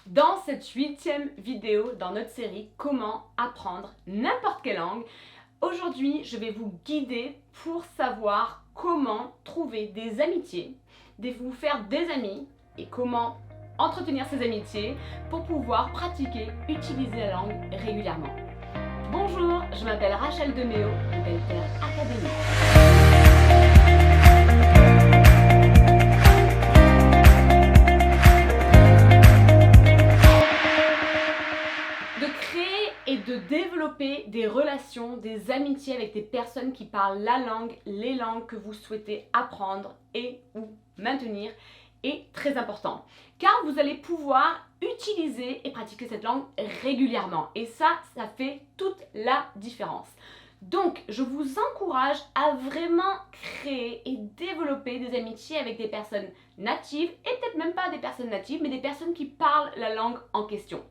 Dans cette 8e vidéo dans notre série Comment apprendre n'importe quelle langue, aujourd'hui je vais vous guider pour savoir comment trouver des amitiés, vous faire des amis et comment entretenir ces amitiés pour pouvoir pratiquer, utiliser la langue régulièrement. Bonjour, je m'appelle Rachel Deméo de Belter Academy. Et de développer des relations, des amitiés avec des personnes qui parlent la langue, les langues que vous souhaitez apprendre et ou maintenir est très important. Car vous allez pouvoir utiliser et pratiquer cette langue régulièrement. Et ça fait toute la différence. Donc, je vous encourage à vraiment créer et développer des amitiés avec des personnes natives, et peut-être même pas des personnes natives, mais des personnes qui parlent la langue en question.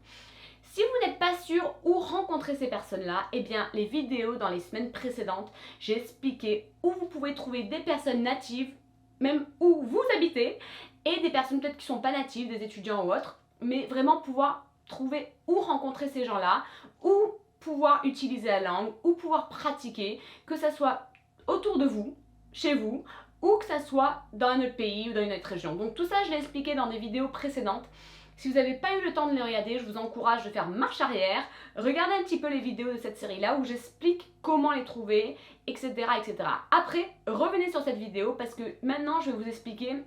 Si vous n'êtes pas sûr où rencontrer ces personnes-là, eh bien les vidéos dans les semaines précédentes, j'ai expliqué où vous pouvez trouver des personnes natives, même où vous habitez, et des personnes peut-être qui ne sont pas natives, des étudiants ou autres, mais vraiment pouvoir trouver où rencontrer ces gens-là, où pouvoir utiliser la langue, où pouvoir pratiquer, que ça soit autour de vous, chez vous, ou que ça soit dans un autre pays ou dans une autre région. Donc tout ça, je l'ai expliqué dans des vidéos précédentes. Si vous n'avez pas eu le temps de les regarder, je vous encourage de faire marche arrière, regardez un petit peu les vidéos de cette série-là où j'explique comment les trouver, etc., etc. Après, revenez sur cette vidéo parce que maintenant, je vais vous expliquer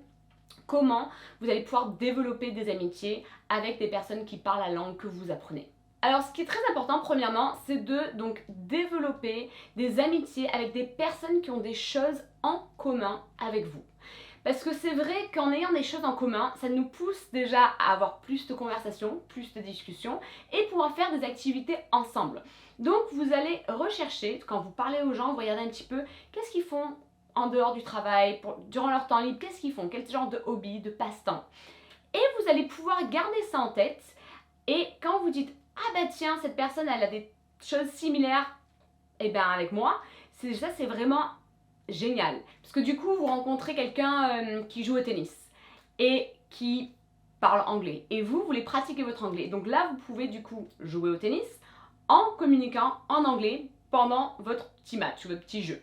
comment vous allez pouvoir développer des amitiés avec des personnes qui parlent la langue que vous apprenez. Alors, ce qui est très important, premièrement, c'est de développer des amitiés avec des personnes qui ont des choses en commun avec vous. Parce que c'est vrai qu'en ayant des choses en commun, ça nous pousse déjà à avoir plus de conversations, plus de discussions et pouvoir faire des activités ensemble. Donc vous allez rechercher, quand vous parlez aux gens, vous regardez un petit peu qu'est-ce qu'ils font en dehors du travail, durant leur temps libre, qu'est-ce qu'ils font, quel genre de hobby, de passe-temps. Et vous allez pouvoir garder ça en tête et quand vous dites « Ah bah tiens, cette personne elle a des choses similaires avec moi », ça c'est vraiment génial, parce que du coup vous rencontrez quelqu'un qui joue au tennis et qui parle anglais et vous voulez pratiquer votre anglais, donc là vous pouvez du coup jouer au tennis en communiquant en anglais pendant votre petit match ou votre petit jeu.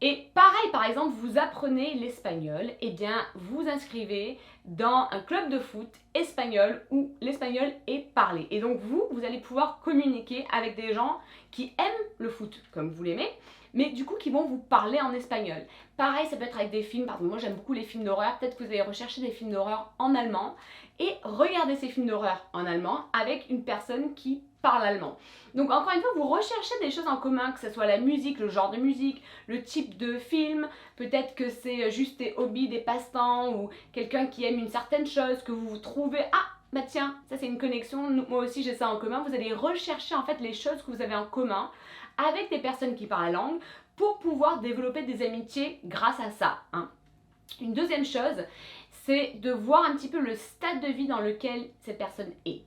Et pareil, par exemple, vous apprenez l'espagnol, et bien vous inscrivez dans un club de foot espagnol où l'espagnol est parlé. Et donc vous allez pouvoir communiquer avec des gens qui aiment le foot comme vous l'aimez, mais du coup qui vont vous parler en espagnol. Pareil, ça peut être avec des films, par exemple moi j'aime beaucoup les films d'horreur, peut-être que vous allez rechercher des films d'horreur en allemand et regarder ces films d'horreur en allemand avec une personne qui parle allemand. Donc encore une fois, vous recherchez des choses en commun, que ce soit la musique, le genre de musique, le type de film, peut-être que c'est juste des hobbies, des passe-temps ou quelqu'un qui aime une certaine chose que vous trouvez « Ah, bah tiens, ça c'est une connexion, moi aussi j'ai ça en commun ». Vous allez rechercher en fait les choses que vous avez en commun avec des personnes qui parlent la langue pour pouvoir développer des amitiés grâce à ça. Une deuxième chose, c'est de voir un petit peu le stade de vie dans lequel cette personne est.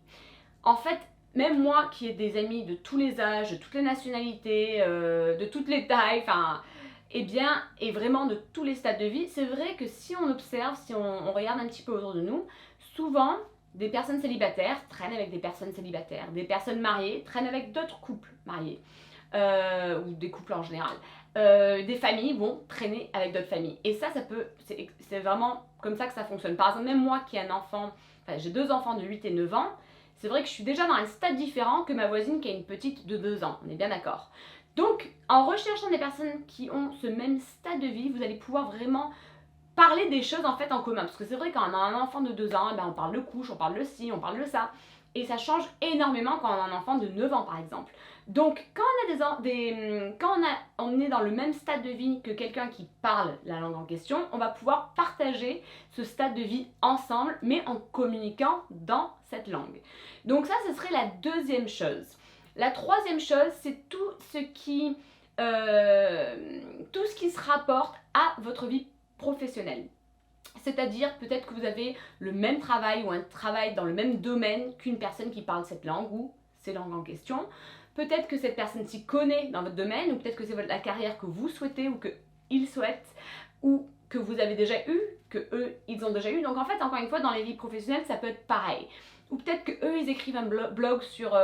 En fait, même moi qui ai des amis de tous les âges, de toutes les nationalités, de toutes les tailles, et vraiment de tous les stades de vie, c'est vrai que si on observe, si on regarde un petit peu autour de nous, souvent des personnes célibataires traînent avec des personnes célibataires, des personnes mariées traînent avec d'autres couples mariés, ou des couples en général. Des familles vont traîner avec d'autres familles. Et ça c'est vraiment comme ça que ça fonctionne. Par exemple, même moi qui ai un enfant, j'ai 2 enfants de 8 et 9 ans, c'est vrai que je suis déjà dans un stade différent que ma voisine qui a une petite de 2 ans, on est bien d'accord. Donc, en recherchant des personnes qui ont ce même stade de vie, vous allez pouvoir vraiment parler des choses en fait en commun. Parce que c'est vrai quand on a un enfant de 2 ans, on parle de couche, on parle de ci, on parle de ça. Et ça change énormément quand on a un enfant de 9 ans par exemple. Donc quand on est dans le même stade de vie que quelqu'un qui parle la langue en question, on va pouvoir partager ce stade de vie ensemble, mais en communiquant dans cette langue. Donc ça, ce serait la deuxième chose. La troisième chose, c'est tout ce qui se rapporte à votre vie professionnelle. C'est-à-dire peut-être que vous avez le même travail ou un travail dans le même domaine qu'une personne qui parle cette langue ou ces langues en question. Peut-être que cette personne s'y connaît dans votre domaine, ou peut-être que c'est la carrière que vous souhaitez ou qu'ils souhaitent, ou que vous avez déjà eu, que eux, ils ont déjà eu. Donc en fait, encore une fois, dans les vies professionnelles, ça peut être pareil. ou peut-être qu'eux ils écrivent un blog sur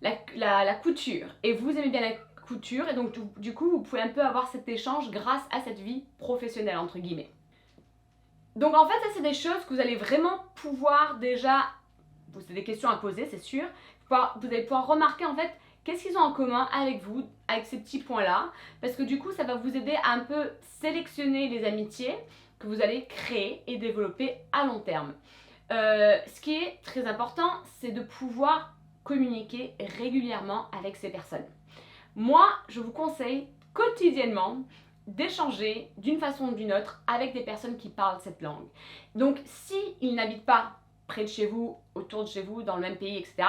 la couture et vous aimez bien la couture et donc du coup vous pouvez un peu avoir cet échange grâce à cette vie professionnelle entre guillemets. Donc en fait ça c'est des choses que vous allez vraiment pouvoir déjà, c'est des questions à poser c'est sûr, vous allez pouvoir remarquer en fait qu'est-ce qu'ils ont en commun avec vous, avec ces petits points là, parce que du coup ça va vous aider à un peu sélectionner les amitiés que vous allez créer et développer à long terme. Ce qui est très important c'est de pouvoir communiquer régulièrement avec ces personnes. Moi, je vous conseille quotidiennement d'échanger d'une façon ou d'une autre avec des personnes qui parlent cette langue. Donc, s'ils n'habitent pas près de chez vous, autour de chez vous, dans le même pays, etc.,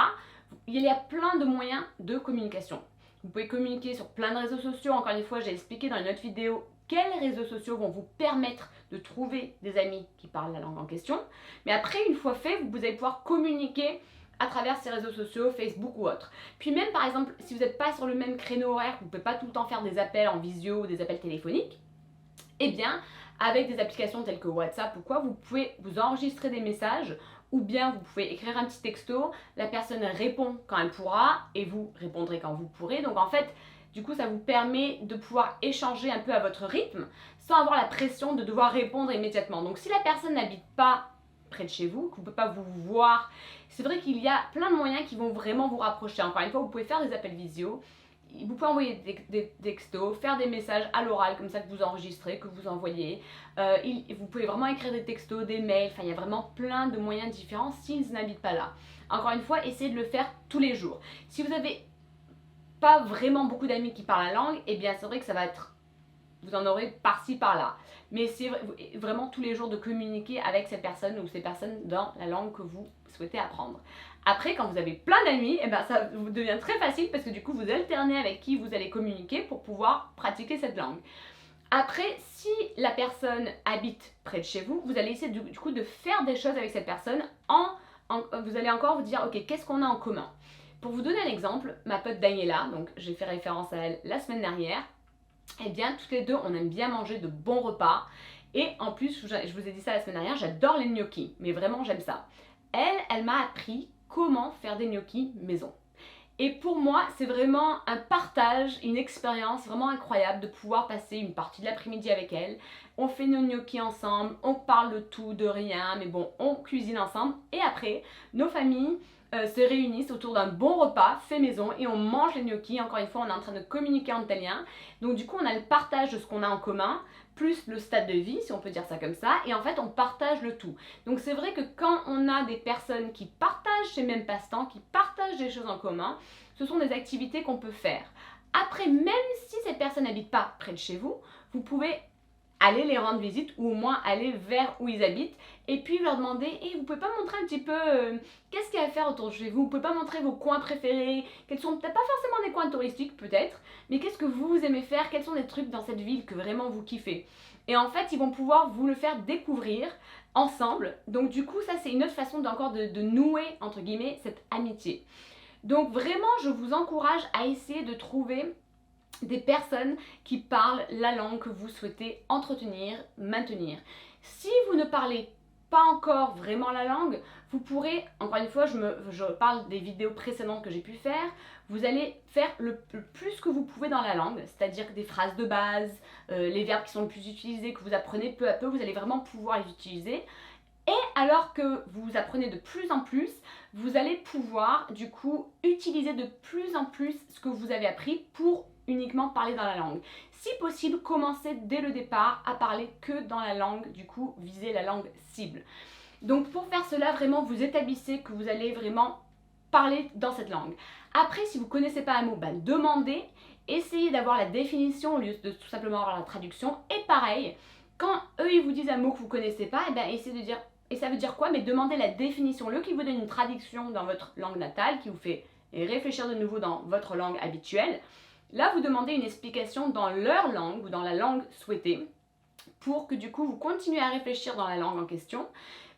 il y a plein de moyens de communication. Vous pouvez communiquer sur plein de réseaux sociaux. Encore une fois, j'ai expliqué dans une autre vidéo quels réseaux sociaux vont vous permettre de trouver des amis qui parlent la langue en question. Mais après, une fois fait, vous allez pouvoir communiquer à travers ces réseaux sociaux, Facebook ou autre. Puis même par exemple, si vous n'êtes pas sur le même créneau horaire, vous ne pouvez pas tout le temps faire des appels en visio ou des appels téléphoniques, eh bien, avec des applications telles que WhatsApp ou quoi, vous pouvez vous enregistrer des messages ou bien vous pouvez écrire un petit texto, la personne répond quand elle pourra et vous répondrez quand vous pourrez. Donc en fait, du coup, ça vous permet de pouvoir échanger un peu à votre rythme sans avoir la pression de devoir répondre immédiatement. Donc si la personne n'habite pas près de chez vous, que vous ne pouvez pas vous voir, c'est vrai qu'il y a plein de moyens qui vont vraiment vous rapprocher. Encore une fois, vous pouvez faire des appels visio, vous pouvez envoyer des textos, faire des messages à l'oral comme ça que vous enregistrez, que vous envoyez. Vous pouvez vraiment écrire des textos, des mails, enfin il y a vraiment plein de moyens différents s'ils n'habitent pas là. Encore une fois, essayez de le faire tous les jours. Si vous n'avez pas vraiment beaucoup d'amis qui parlent la langue, eh bien c'est vrai que ça va être, vous en aurez par-ci par-là. Mais c'est vraiment tous les jours de communiquer avec cette personne ou ces personnes dans la langue que vous souhaitez apprendre. Après, quand vous avez plein d'amis, eh ben, ça vous devient très facile parce que du coup, vous alternez avec qui vous allez communiquer pour pouvoir pratiquer cette langue. Après, si la personne habite près de chez vous, vous allez essayer du coup de faire des choses avec cette personne. Vous allez encore vous dire, ok, qu'est-ce qu'on a en commun? Pour vous donner un exemple, ma pote Daniela, donc j'ai fait référence à elle la semaine dernière, eh bien, toutes les deux, on aime bien manger de bons repas. Et en plus, je vous ai dit ça la semaine dernière, j'adore les gnocchis. Mais vraiment, j'aime ça. Elle m'a appris comment faire des gnocchis maison. Et pour moi, c'est vraiment un partage, une expérience vraiment incroyable de pouvoir passer une partie de l'après-midi avec elle. On fait nos gnocchis ensemble, on parle de tout, de rien, mais bon, on cuisine ensemble. Et après, nos familles se réunissent autour d'un bon repas fait maison et on mange les gnocchis. Encore une fois, on est en train de communiquer en italien. Donc du coup, on a le partage de ce qu'on a en commun, plus le stade de vie, si on peut dire ça comme ça. Et en fait, on partage le tout. Donc c'est vrai que quand on a des personnes qui partagent ces mêmes passe-temps, qui partagent des choses en commun, ce sont des activités qu'on peut faire. Après, même si ces personnes n'habitent pas près de chez vous, vous pouvez aller les rendre visite ou au moins aller vers où ils habitent et puis leur demander vous pouvez pas montrer un petit peu qu'est-ce qu'il y a à faire autour de chez vous, vous pouvez pas montrer vos coins préférés, quels sont peut-être pas forcément des coins touristiques peut-être, mais qu'est-ce que vous aimez faire, quels sont des trucs dans cette ville que vraiment vous kiffez. Et en fait ils vont pouvoir vous le faire découvrir ensemble. Donc du coup ça c'est une autre façon de nouer entre guillemets cette amitié. Donc vraiment je vous encourage à essayer de trouver des personnes qui parlent la langue que vous souhaitez entretenir, maintenir. Si vous ne parlez pas encore vraiment la langue, vous pourrez, encore une fois, je parle des vidéos précédentes que j'ai pu faire, vous allez faire le plus que vous pouvez dans la langue, c'est-à-dire des phrases de base, les verbes qui sont le plus utilisés, que vous apprenez peu à peu, vous allez vraiment pouvoir les utiliser. Et alors que vous apprenez de plus en plus, vous allez pouvoir du coup utiliser de plus en plus ce que vous avez appris pour uniquement parler dans la langue. Si possible, commencez dès le départ à parler que dans la langue, du coup, visez la langue cible. Donc pour faire cela, vraiment, vous établissez que vous allez vraiment parler dans cette langue. Après, si vous ne connaissez pas un mot, demandez, essayez d'avoir la définition au lieu de tout simplement avoir la traduction. Et pareil, quand eux, ils vous disent un mot que vous ne connaissez pas, essayez de dire, et ça veut dire quoi? Mais demandez la définition. Le qui vous donne une traduction dans votre langue natale, qui vous fait réfléchir de nouveau dans votre langue habituelle. Là, vous demandez une explication dans leur langue ou dans la langue souhaitée pour que du coup, vous continuez à réfléchir dans la langue en question.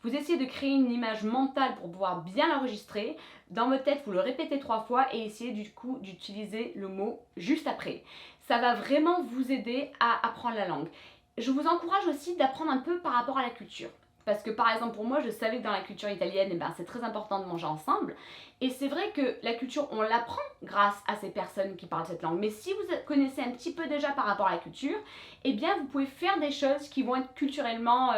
Vous essayez de créer une image mentale pour pouvoir bien l'enregistrer. Dans votre tête, vous le répétez 3 fois et essayez du coup d'utiliser le mot juste après. Ça va vraiment vous aider à apprendre la langue. Je vous encourage aussi d'apprendre un peu par rapport à la culture. parce que par exemple pour moi je savais que dans la culture italienne c'est très important de manger ensemble, et c'est vrai que la culture on l'apprend grâce à ces personnes qui parlent cette langue, mais si vous connaissez un petit peu déjà par rapport à la culture, eh bien vous pouvez faire des choses qui vont être culturellement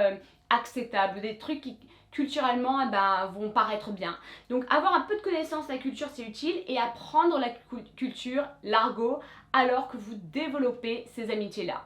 acceptables, des trucs qui culturellement vont paraître bien. Donc avoir un peu de connaissance de la culture c'est utile, et apprendre la culture, l'argot, alors que vous développez ces amitiés là.